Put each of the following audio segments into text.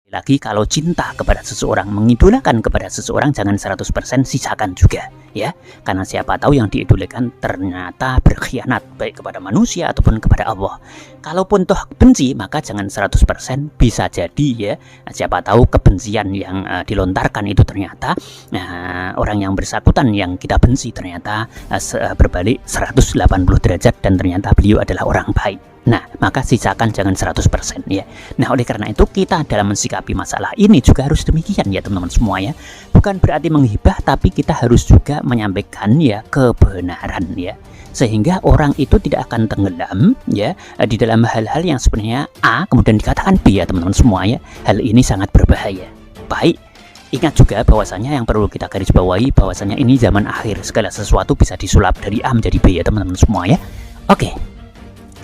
Lagi kalau cinta kepada seseorang, mengidolakan kepada seseorang, jangan 100% sisakan juga ya, karena siapa tahu yang diidolakan ternyata berkhianat baik kepada manusia ataupun kepada Allah. Kalaupun toh benci, maka jangan 100%, bisa jadi ya, siapa tahu kebencian yang dilontarkan itu ternyata orang yang bersangkutan yang kita benci ternyata berbalik 180 derajat dan ternyata beliau adalah orang baik. Nah, maka sisakan jangan 100% ya. Nah, oleh karena itu kita dalam mensikapi masalah ini juga harus demikian ya teman-teman semua ya. Bukan berarti menghibah, tapi kita harus juga menyampaikan ya kebenaran ya. Sehingga orang itu tidak akan tenggelam ya di dalam hal-hal yang sebenarnya A kemudian dikatakan B ya teman-teman semua ya. Hal ini sangat berbahaya. Baik, ingat juga bahwasanya yang perlu kita garis bawahi bahwasanya ini zaman akhir, segala sesuatu bisa disulap dari A menjadi B ya teman-teman semua ya. Oke.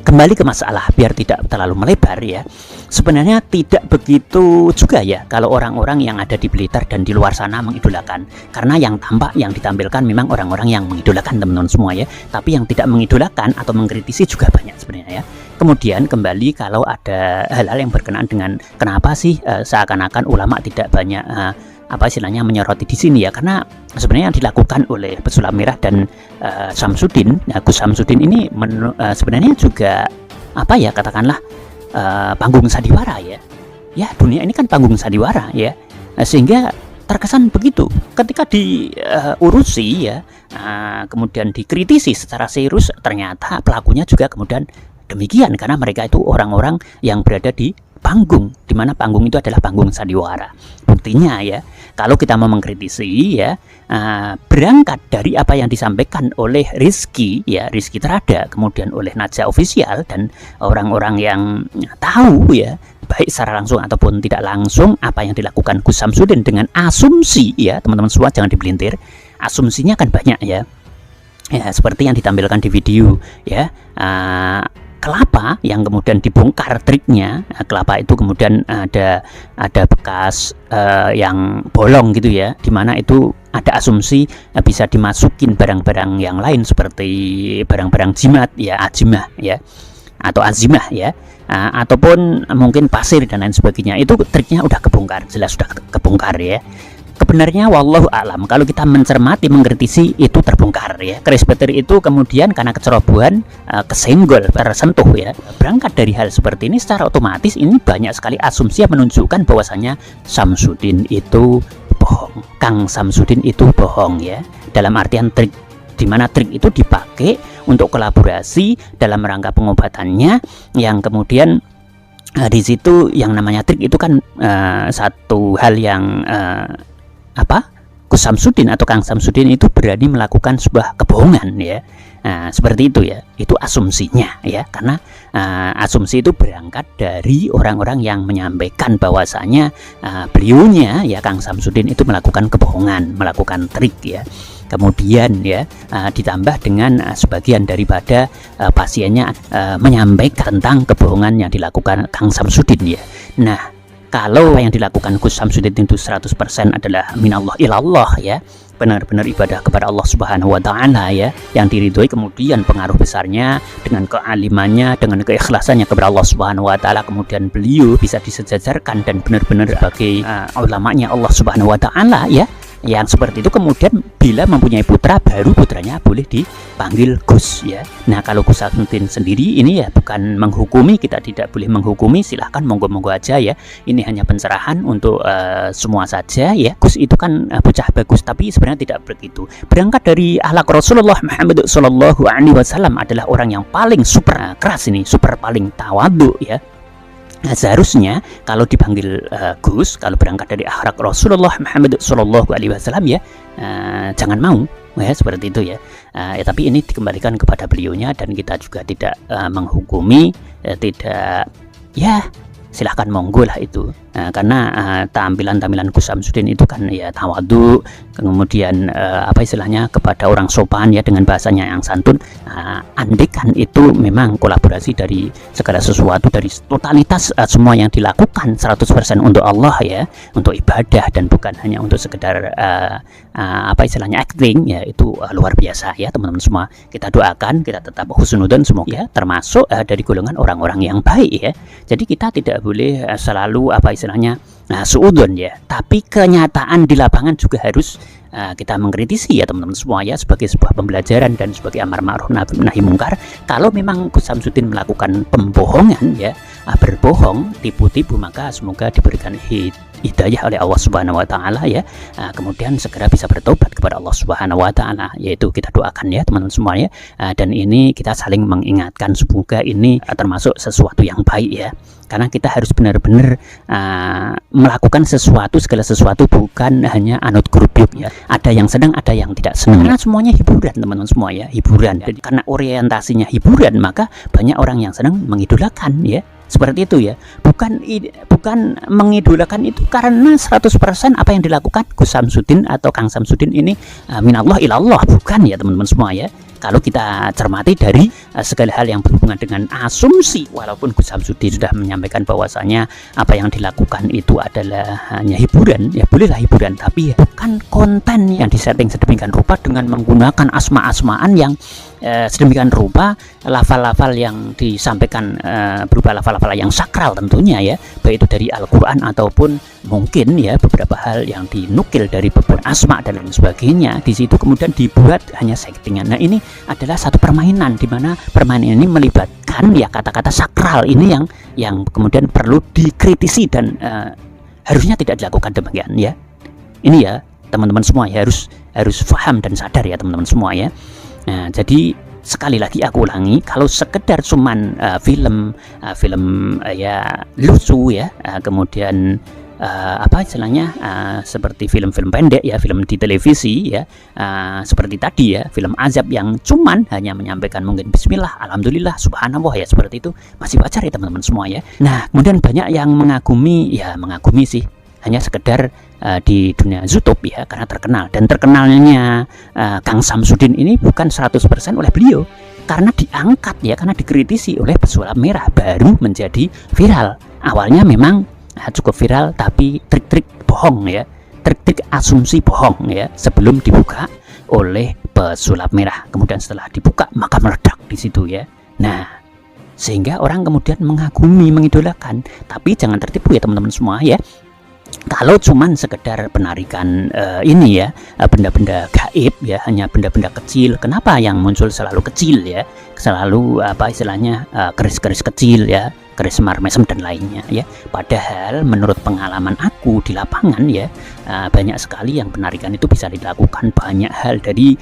Kembali ke masalah biar tidak terlalu melebar ya. Sebenarnya tidak begitu juga ya kalau orang-orang yang ada di Blitar dan di luar sana mengidolakan. Karena yang tampak, yang ditampilkan memang orang-orang yang mengidolakan teman-teman semua ya. Tapi yang tidak mengidolakan atau mengkritisi juga banyak sebenarnya ya. Kemudian kembali kalau ada hal-hal yang berkenaan dengan kenapa sih seakan-akan ulama tidak banyak apa istilahnya menyoroti di sini ya, karena sebenarnya yang dilakukan oleh Pesulap Merah dan Samsudin, Gus Samsudin ini sebenarnya juga apa ya katakanlah panggung sandiwara ya. Ya, dunia ini kan panggung sandiwara ya. Sehingga terkesan begitu ketika diurusi ya, kemudian dikritisi secara serius, ternyata pelakunya juga kemudian demikian karena mereka itu orang-orang yang berada di panggung, di mana panggung itu adalah panggung sandiwara. Buktinya ya, kalau kita mau mengkritisi ya, berangkat dari apa yang disampaikan oleh Rizky ya, Rizky Terada, kemudian oleh Najah Official dan orang-orang yang tahu ya, baik secara langsung ataupun tidak langsung apa yang dilakukan Gus Samsudin dengan asumsi ya, teman-teman semua jangan dipelintir, asumsinya kan banyak ya. Ya, seperti yang ditampilkan di video ya, kelapa yang kemudian dibongkar triknya, kelapa itu kemudian ada bekas yang bolong gitu ya, dimana itu ada asumsi bisa dimasukin barang-barang yang lain seperti barang-barang jimat ya, azimah ya atau azimah ya, ataupun mungkin pasir dan lain sebagainya. Itu triknya udah kebongkar, jelas sudah kebongkar ya. Kebenarnya wallahu a'lam, kalau kita mencermati mengkritisi itu terbongkar ya. Chris Peter itu kemudian karena kecerobohan kesenggol, tersentuh ya. Berangkat dari hal seperti ini secara otomatis ini banyak sekali asumsi yang menunjukkan bahwasanya Samsudin itu bohong, Kang Samsudin itu bohong ya. Dalam artian trik, di mana trik itu dipakai untuk kolaborasi dalam rangka pengobatannya, yang kemudian di situ yang namanya trik itu kan satu hal yang Gus Samsudin atau Kang Samsudin itu berani melakukan sebuah kebohongan ya. Seperti itu ya, itu asumsinya ya, karena asumsi itu berangkat dari orang-orang yang menyampaikan bahwasanya beliaunya ya, Kang Samsudin itu melakukan kebohongan, melakukan trik ya. Kemudian ya ditambah dengan sebagian daripada pasiennya menyampaikan tentang kebohongan yang dilakukan Kang Samsudin ya. Nah, kalau yang dilakukan Gus Samsudin itu 100% adalah minallah ilallah ya, benar-benar ibadah kepada Allah Subhanahu wa taala ya, yang diridhoi, kemudian pengaruh besarnya dengan kealimannya, dengan keikhlasannya kepada Allah Subhanahu wa taala, kemudian beliau bisa disejajarkan dan benar-benar sebagai ulamanya Allah Subhanahu wa taala ya. Yang seperti itu kemudian bila mempunyai putra, baru putranya boleh dipanggil Gus ya. Nah, kalau Gus Samsudin sendiri ini ya bukan menghukumi, kita tidak boleh menghukumi, silahkan monggo-monggo aja ya. Ini hanya pencerahan untuk semua saja ya. Gus itu kan bocah bagus, tapi sebenarnya tidak begitu. Berangkat dari akhlak Rasulullah Muhammad Sallallahu Alaihi Wasallam adalah orang yang paling super keras ini, super paling tawadhu ya. Nah, seharusnya kalau dipanggil Gus, kalau berangkat dari akhlak Rasulullah Muhammad Sallallahu Alaihi Wasallam ya, jangan mau ya, seperti itu ya. Tapi ini dikembalikan kepada beliaunya dan kita juga tidak menghukumi, tidak ya, silahkan monggo lah itu. Karena tampilan-tampilan Gus Samsudin itu kan ya tawadhu, kemudian apa istilahnya kepada orang sopan ya, dengan bahasanya yang santun. Andekan itu memang kolaborasi dari segala sesuatu, dari totalitas semua yang dilakukan 100% untuk Allah ya, untuk ibadah dan bukan hanya untuk sekedar apa istilahnya acting ya, itu luar biasa ya teman-teman semua. Kita doakan, kita tetap husnudzon semoga ya, termasuk dari golongan orang-orang yang baik ya. Jadi kita tidak boleh selalu apa istilahnya istilahnya suudon ya. Tapi kenyataan di lapangan juga harus kita mengkritisi ya teman-teman semua ya, sebagai sebuah pembelajaran dan sebagai amar ma'ruf nahi mungkar. Kalau memang Gus Samsudin melakukan pembohongan ya, berbohong, tipu-tipu, maka semoga diberikan hidayah oleh Allah Subhanahu wa taala ya. Kemudian segera bisa bertobat kepada Allah Subhanahu wa taala, yaitu kita doakan ya teman-teman semua ya. Dan ini kita saling mengingatkan, semoga ini termasuk sesuatu yang baik ya. Karena kita harus benar-benar melakukan sesuatu, segala sesuatu, bukan hanya anut grup ya. Ada yang senang, ada yang tidak senang. Karena semuanya hiburan teman-teman semua ya, hiburan. Jadi karena orientasinya hiburan, maka banyak orang yang senang mengidolakan ya. Seperti itu ya. Bukan mengidolakan itu karena 100% apa yang dilakukan Gus Samsudin atau Kang Samsudin ini minallah ilallah, bukan ya teman-teman semua ya. Kalau kita cermati dari segala hal yang berhubungan dengan asumsi, walaupun Gus Samsudin sudah menyampaikan bahwasanya apa yang dilakukan itu adalah hanya hiburan, ya bolehlah hiburan, tapi ya bukan konten yang disetting sedemikian rupa dengan menggunakan asma-asmaan yang sedemikian rupa, lafal-lafal yang disampaikan berupa lafal-lafal yang sakral tentunya ya, baik itu dari Al-Quran ataupun mungkin ya beberapa hal yang dinukil dari beberapa asma dan lain sebagainya. Di situ kemudian dibuat hanya settingan. Nah, ini adalah satu permainan, di mana permainan ini melibatkan ya kata-kata sakral ini yang kemudian perlu dikritisi dan harusnya tidak dilakukan demikian ya. Ini ya teman-teman semua ya, harus paham dan sadar ya teman-teman semua ya. Nah, jadi sekali lagi aku ulangi, kalau sekedar cuman film ya lucu ya, kemudian apa istilahnya seperti film-film pendek ya, film di televisi ya, seperti tadi ya, film azab yang cuman hanya menyampaikan mungkin bismillah, alhamdulillah, subhanallah ya, seperti itu masih wajar ya teman-teman semua ya. Nah, kemudian banyak yang mengagumi sih, hanya sekedar di dunia YouTube ya, karena terkenal, dan terkenalnya Kang Samsudin ini bukan 100% oleh beliau, karena diangkat ya, karena dikritisi oleh pesulap merah baru menjadi viral. Awalnya memang cukup viral, tapi trik-trik bohong ya, trik-trik asumsi bohong ya, sebelum dibuka oleh pesulap merah. Kemudian setelah dibuka maka meledak di situ ya. Nah, sehingga orang kemudian mengagumi, mengidolakan. Tapi jangan tertipu ya teman-teman semua ya. Kalau cuman sekedar penarikan ini ya, benda-benda gaib ya, hanya benda-benda kecil. Kenapa yang muncul selalu kecil ya? Selalu apa istilahnya keris-keris kecil ya, keris semar mesem dan lainnya ya. Padahal menurut pengalaman aku di lapangan ya, banyak sekali yang penarikan itu bisa dilakukan banyak hal, dari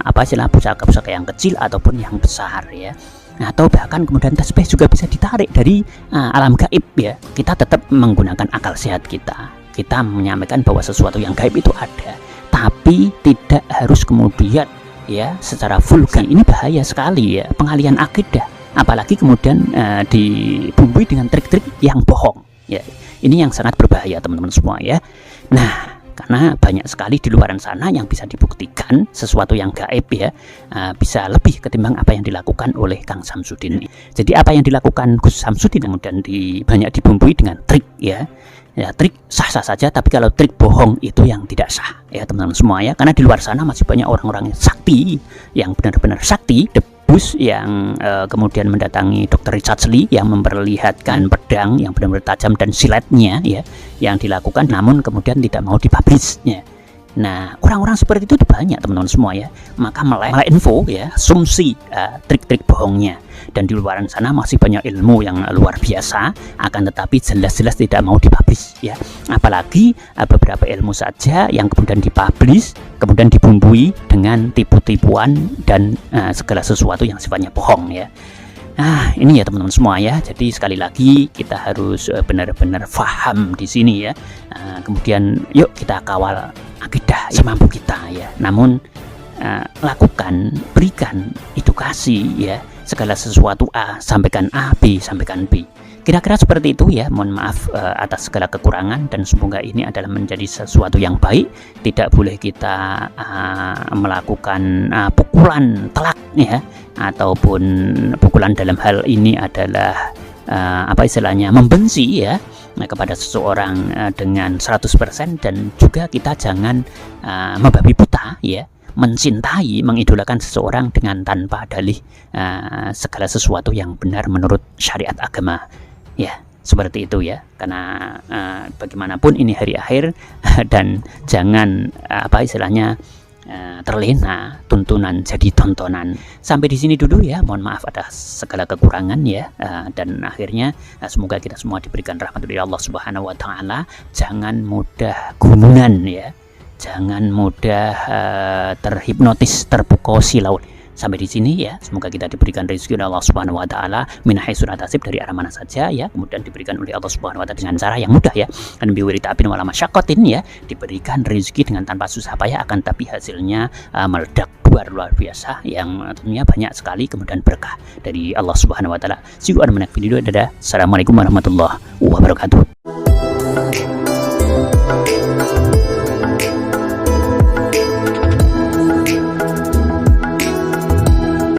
apa istilah pusaka-pusaka yang kecil ataupun yang besar ya. Atau bahkan kemudian tasbih juga bisa ditarik dari alam gaib ya. Kita tetap menggunakan akal sehat kita. Kita menyampaikan bahwa sesuatu yang gaib itu ada, tapi tidak harus kemudian ya secara vulgar. Ini bahaya sekali ya, pengalian akidah. Apalagi kemudian dibumbui dengan trik-trik yang bohong ya. Ini yang sangat berbahaya teman-teman semua ya. Nah, karena banyak sekali di luaran sana yang bisa dibuktikan sesuatu yang gaib ya, bisa lebih ketimbang apa yang dilakukan oleh Kang Samsudin. Jadi apa yang dilakukan Gus Samsudin kemudian banyak dibumbui dengan trik ya. Ya, trik sah-sah saja, tapi kalau trik bohong itu yang tidak sah ya teman-teman semua ya. Karena di luar sana masih banyak orang-orang sakti, yang benar-benar sakti, Bus yang kemudian mendatangi Dr. Richard Lee yang memperlihatkan pedang yang benar-benar tajam dan siletnya ya, yang dilakukan namun kemudian tidak mau dipublishnya. Nah, orang-orang seperti itu banyak teman-teman semua ya. Maka malah info ya, asumsi trik-trik bohongnya. Dan di luar sana masih banyak ilmu yang luar biasa, akan tetapi jelas-jelas tidak mau dipublish ya. Apalagi beberapa ilmu saja yang kemudian dipublish, kemudian dibumbui dengan tipu-tipuan dan segala sesuatu yang sifatnya bohong ya. Nah, ini ya teman-teman semua ya. Jadi sekali lagi kita harus benar-benar paham di sini ya. Kemudian yuk kita kawal akidah semampu kita ya. Namun lakukan, berikan edukasi ya. Segala sesuatu A, sampaikan A, B, sampaikan B. Kira-kira seperti itu ya. Mohon maaf atas segala kekurangan, dan semoga ini adalah menjadi sesuatu yang baik. Tidak boleh kita melakukan pukulan telak ya, ataupun pukulan dalam hal ini adalah apa istilahnya, membenci ya kepada seseorang dengan 100%, dan juga kita jangan membabi buta ya, mencintai, mengidolakan seseorang dengan tanpa dalih segala sesuatu yang benar menurut syariat agama ya. Seperti itu ya, karena bagaimanapun ini hari akhir dan jangan istilahnya terlena tuntunan jadi tontonan. Sampai di sini dulu ya, mohon maaf ada segala kekurangan ya, dan akhirnya semoga kita semua diberikan rahmat dari Allah Subhanahu wa taala. Jangan mudah gumunan ya, jangan mudah terhipnotis, terpukau silau. Sampai di sini ya, semoga kita diberikan rezeki oleh Allah Subhanahu wa taala min haitsu la tasib, dari arah mana saja ya, kemudian diberikan oleh Allah Subhanahu wa taala dengan cara yang mudah ya, dan biwiri ta'bin wala masyaqqatin ya, diberikan rezeki dengan tanpa susah payah, akan tapi hasilnya meledak luar biasa yang tentunya banyak sekali, kemudian berkah dari Allah Subhanahu wa taala. See you on the next video. Dadah. Assalamualaikum warahmatullahi wabarakatuh.